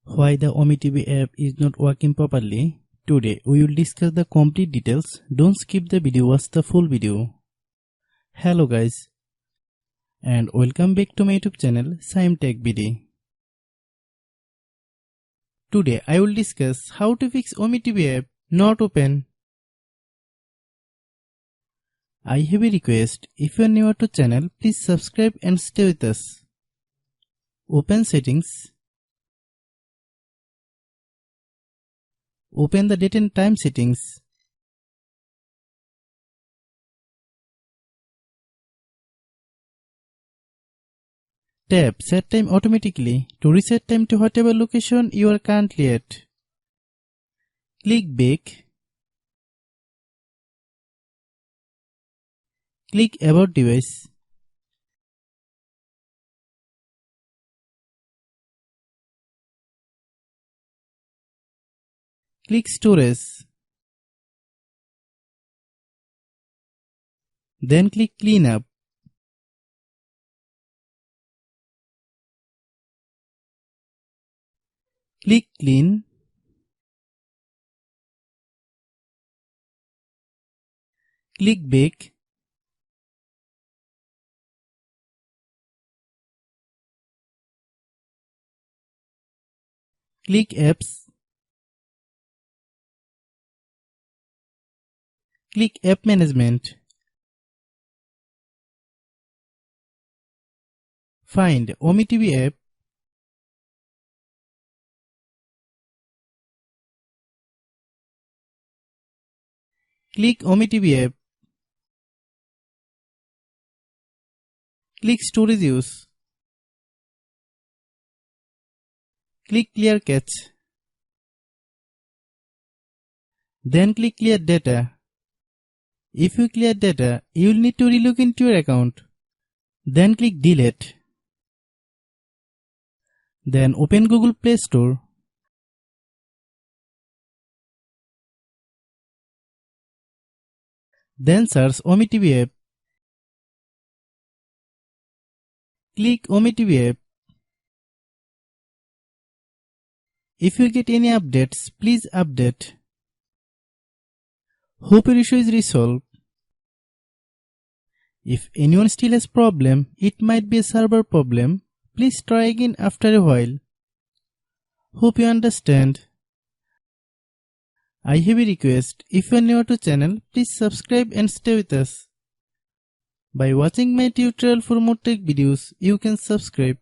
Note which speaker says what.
Speaker 1: Why the OmeTV app is not working properly? Today we will discuss the complete details. Don't skip the video, watch the full video. Hello guys and welcome back to my YouTube channel Shaem Tech BD. Today I will discuss how to fix OmeTV app not open. I have a request. If you are new to channel, please subscribe and stay with us. Open settings. Open the date and time settings. Tap set time automatically to reset time to whatever location you are currently at. Click back. Click about device. Click storage. Then click clean up. Click clean. Click back. Click apps. Click app management. Find OmeTV app. Click OmeTV app. Click storage use. Click clear cache. Then click clear data. If you clear data, you will need to relog into your account. Then click delete. Then open Google Play Store. Then search OmeTV app. Click OmeTV app. If you get any updates, please update. Hope your issue is resolved. If anyone still has problem, it might be a server problem. Please try again after a while. Hope you understand. I have a request. If you are new to channel, please subscribe and stay with us. By watching my tutorial for more tech videos, you can subscribe.